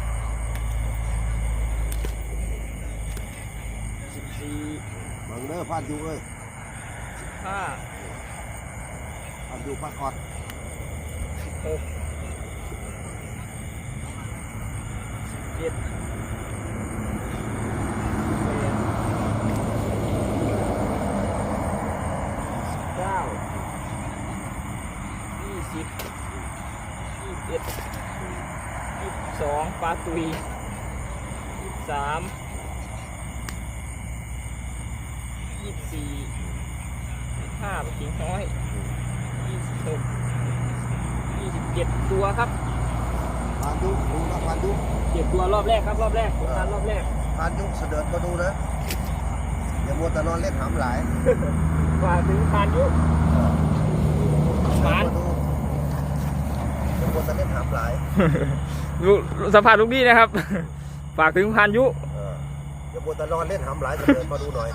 14 บังเด้อพาดอยู่เอ้ย 15 พาดอยู่พาดคอด 16 17 22ปลาตุย23 24 25ปลาขิงน้อย26 27 ตัวครับ พาดอยู่ดูนะพาดอยู่ 7 ตัวรอบแรกครับรอบแรกผลงานรอบแรก พาดอยู่เสด็จมาดูนะอย่ามัวแต่นอนเล่นหามหลาย ฝากถึงพานยุ หมาน ดูอย่ามัวแต่เล่นหามหลาย สัมผัสลูกนี้นะครับ ฝากถึงพานยุ อย่ามัวแต่นอนเล่นหามหลายเสด็จมาดูหน่อย